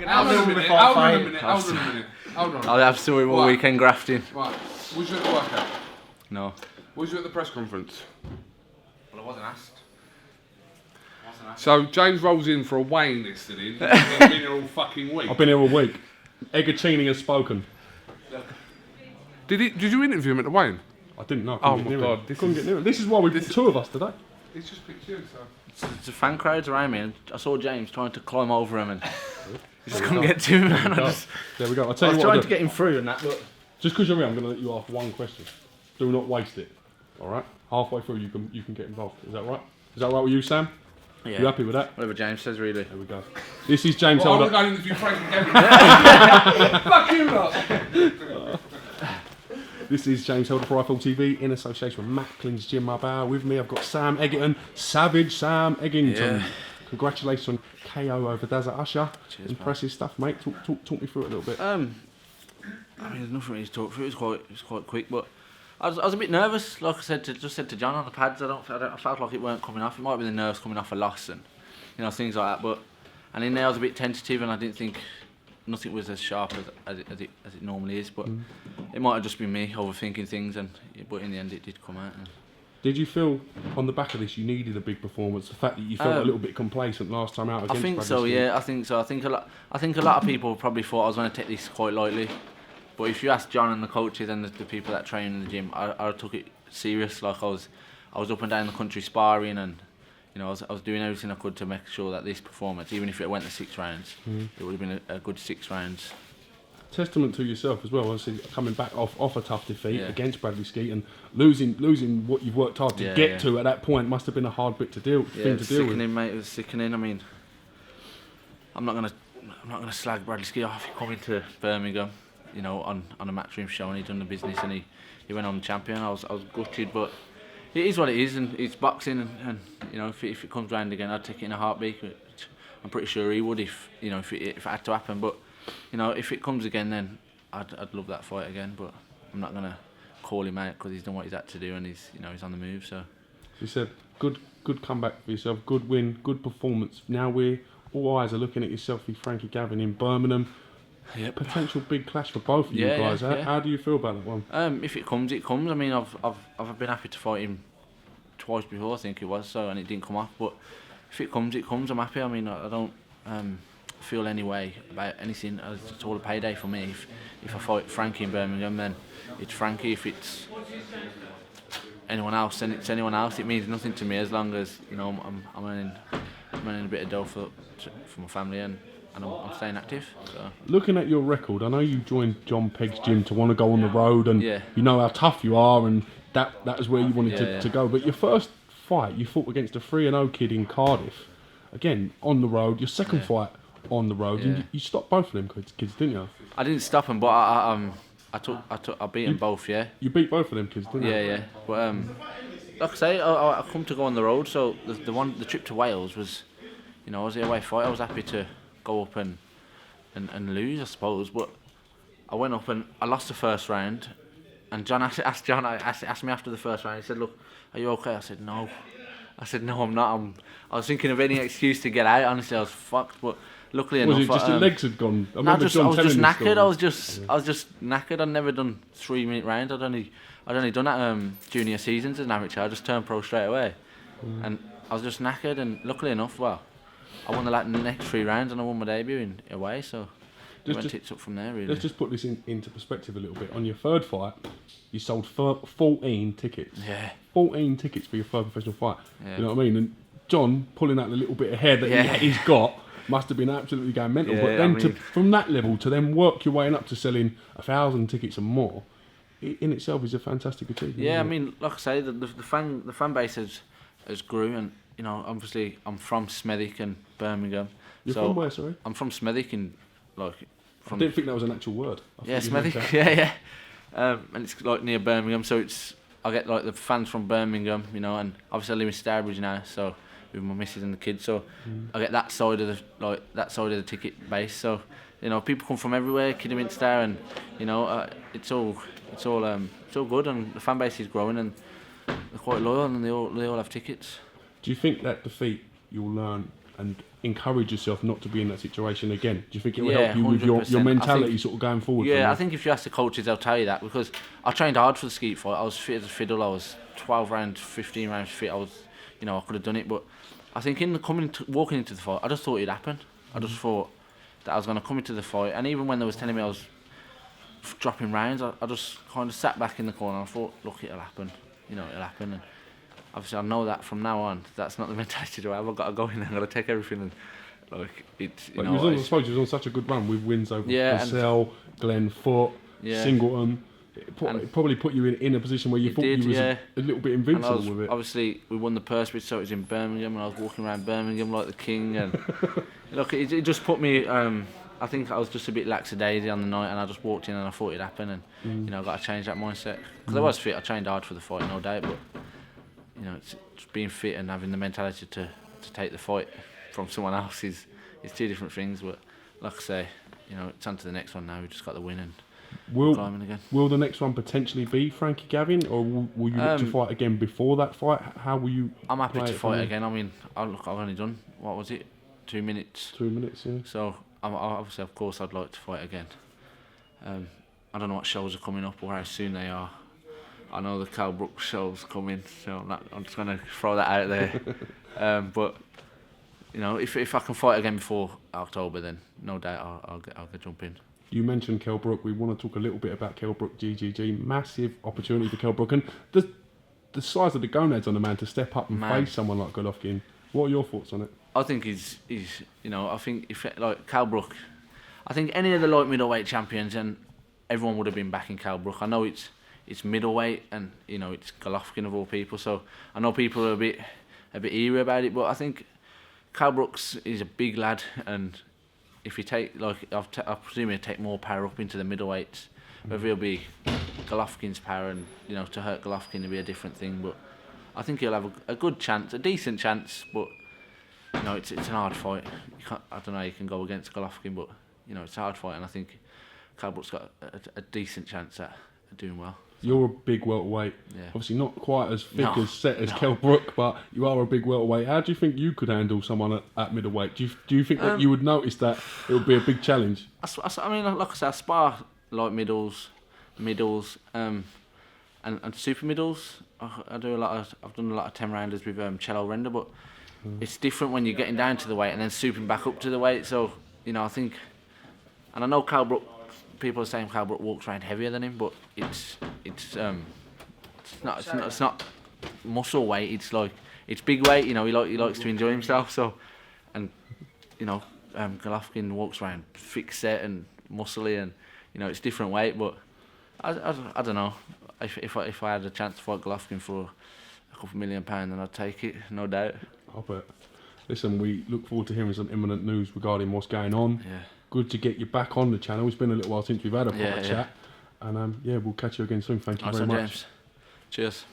Hold on a minute. I'll have to do all weekend grafting. Right, was you at the workout? No. Was you at the press conference? Well, I wasn't asked. So James rolls in for a weighing yesterday. He's been here all fucking week. I've been here all week. Eggertini has spoken. Did you interview him at the weighing? I didn't know. Oh my God, Couldn't get near it. This is why we've two of us today. He's just picked you, so. The fan crowds around me, and I saw James trying to climb over him, and he just couldn't get to him. Man. There we go. I was trying to get him through and that, but just because you're here, I'm going to let you ask one question. Do not waste it. All right. Halfway through, you can get involved. Is that right? Is that right with you, Sam? yeah. You happy with that? Whatever James says, really. There we go. This is James Well, Holder. I'm going to interview Frankie Gavin. Fuck you lot. This is James Holder for iFall TV in association with Macklin's Gym Mobile. With me, I've got Sam Eggington, Savage Sam Eggington. Yeah. Congratulations on KO over Dazza Usher. Cheers, impressive stuff, mate. Talk me through it a little bit. I mean, there's nothing really to talk through. It was quite quick, but I was a bit nervous. Like I said to John on the pads, I felt like it weren't coming off. It might be the nerves coming off a loss and things like that. And in there, I was a bit tentative, and I didn't think nothing was as sharp as it normally is. But it might have just been me overthinking things, but in the end, it did come out. Did you feel on the back of this you needed a big performance? The fact that you felt a little bit complacent last time out against I think Bradley so. Skeet? Yeah, I think so. I think a lot of people probably thought I was going to take this quite lightly. But if you ask John and the coaches and the people that train in the gym, I took it serious. Like I was up and down the country sparring, and I was doing everything I could to make sure that this performance, even if it went to 6 rounds, it would have been a good 6 rounds. Testament to yourself as well, obviously coming back off a tough defeat against Bradley Skeet and losing what you've worked hard to get to at that point must have been a hard bit to deal with. Sickening, mate. It was sickening. I mean, I'm not gonna slag Bradley Skeet off. He come into Birmingham, on a matchroom show, and he done the business, and he went on champion. I was gutted, but it is what it is, and it's boxing, and if it comes round again, I'd take it in a heartbeat. I'm pretty sure he would if it had to happen, but. If it comes again, then I'd love that fight again. But I'm not gonna call him out because he's done what he's had to do, and he's on the move. So you said good comeback for yourself, good win, good performance. Now all eyes are looking at yourself, Frankie Gavin in Birmingham. Yep. Potential big clash for both of you guys. How do you feel about that one? If it comes, it comes. I mean, I've been happy to fight him twice before, I think it was, so, and it didn't come off. But if it comes, it comes. I'm happy. I mean, I don't feel any way about anything. It's all a payday for me. If I fight Frankie in Birmingham, then it's Frankie. If it's anyone else, then it's anyone else. It means nothing to me as long as I'm earning a bit of dough for my family, and I'm staying active. So. Looking at your record, I know you joined John Pegg's gym to want to go on the road, and you know how tough you are, and that is where you wanted to go. But your first fight, you fought against a 3-0 kid in Cardiff, again on the road. Your second fight on the road, and you stopped both of them kids, didn't you? I didn't stop them, but I beat them both. Yeah. You beat both of them kids, didn't you? Yeah. But like I say, I come to go on the road. So the trip to Wales was, I was the away fight. I was happy to go up and lose, I suppose. But I went up and I lost the first round. And John asked me after the first round. He said, "Look, are you okay?" I said, "No." "No, I'm not. I was thinking of any excuse to get out. Honestly, I was fucked, but." Luckily enough, was it just your legs had gone? I was just knackered. I was just knackered. I'd never done 3-minute rounds. I'd only done that junior seasons as an amateur. I just turned pro straight away, and I was just knackered. And luckily enough, I won the next 3 rounds, and I won my debut away. So it went tits up from there. Really. Let's just put this into perspective a little bit. On your third fight, you sold 14 tickets. Yeah. 14 tickets for your third professional fight. Yeah. You know what I mean? And John pulling out the little bit of hair that he's got. Must have been absolutely going mental. Yeah, but then from that level to then work your way up to selling 1,000 tickets and more, in itself is a fantastic achievement. Yeah, I mean, like I say, the fan base has grew, and obviously I'm from Smethwick and Birmingham. You're from where, sorry? I'm from Smethwick and I didn't think that was an actual word. Smethwick. Yeah. And it's like near Birmingham, so I get like the fans from Birmingham, and obviously I live in Stourbridge now, so. With my missus and the kids, so I get that side of the ticket base. So people come from everywhere, Kidderminster, and it's all good, and the fan base is growing, and they're quite loyal, and they all have tickets. Do you think that defeat you'll learn and encourage yourself not to be in that situation again? Do you think it will Yeah, help you with your 100%. mentality sort of going forward? Yeah, I think if you ask the coaches, they'll tell you that, because I trained hard for the skeet fight. I was fit as a fiddle. I was 12 rounds, 15 rounds fit. I was, I could have done it, but I think walking into the fight, I just thought it'd happen. I just thought that I was going to come into the fight, and even when they was telling me I was dropping rounds, I just kind of sat back in the corner and I thought, look, it'll happen. It'll happen. And obviously, I know that from now on, that's not the mentality to have. I've got to go in there, I've got to take everything, and it's. I suppose you was on such a good run with wins over Purcell, Glenn Foot, Singleton. It probably put you in a position where you thought you was a little bit invincible with it. Obviously, we won the purse bid, so it was in Birmingham, and I was walking around Birmingham like the king. And look, it just put me. I think I was just a bit lackadaisy on the night, and I just walked in and I thought it'd happen, and I got to change that mindset, because I was fit. I trained hard for the fight, no doubt, but it's just being fit and having the mentality to take the fight from someone else is two different things. But like I say, it's on to the next one now. We just got the win and climbing again. Will the next one potentially be Frankie Gavin, or will you look to fight again before that fight? How will you? I'm happy to fight again. I mean, I've only done, what was it, 2 minutes? 2 minutes, yeah. So obviously, of course, I'd like to fight again. I don't know what shows are coming up or how soon they are. I know the Kell Brook show's coming, so I'm just going to throw that out there. But if I can fight again before October, then no doubt I'll get jump in. You mentioned Kell Brook. We want to talk a little bit about Kell Brook GGG. Massive opportunity for Kell Brook, and the size of the gonads on the man to step up and face someone like Golovkin. What are your thoughts on it? I think he's I think if like Kell Brook, I think any of the light middleweight champions, and everyone would have been backing Kell Brook. I know it's middleweight, and it's Golovkin of all people, so I know people are a bit eerie about it, but I think Kell Brook's is a big lad, and if you take, I presume he'll take more power up into the middleweights. Whether he'll be Golovkin's power, and to hurt Golovkin will be a different thing, but I think he'll have a good chance, a decent chance, but it's an hard fight. I don't know how you can go against Golovkin, but it's a hard fight, and I think Kell Brook's got a decent chance at doing well. You're a big welterweight. Yeah. Obviously not quite as thick as Kell Brook, but you are a big welterweight. How do you think you could handle someone at middleweight? Do you think that you would notice that it would be a big challenge? I mean, like I said, I spar like middles, and super middles. I've done a lot of 10 rounders with Cello Render, but it's different when you're getting down to the weight and then souping back up to the weight. So I think, and I know Kell Brook. People are saying Kell Brook walks around heavier than him, but it's not muscle weight. It's big weight. He likes to enjoy himself. So, and Golovkin walks around thick set and muscly, and it's different weight. But I don't know. If I had a chance to fight Golovkin for a couple £1 million, then I'd take it, no doubt. I bet. Listen, we look forward to hearing some imminent news regarding what's going on. Yeah. Good to get you back on the channel. It's been a little while since we've had a proper chat. And we'll catch you again soon. Thank you very much. James. Cheers.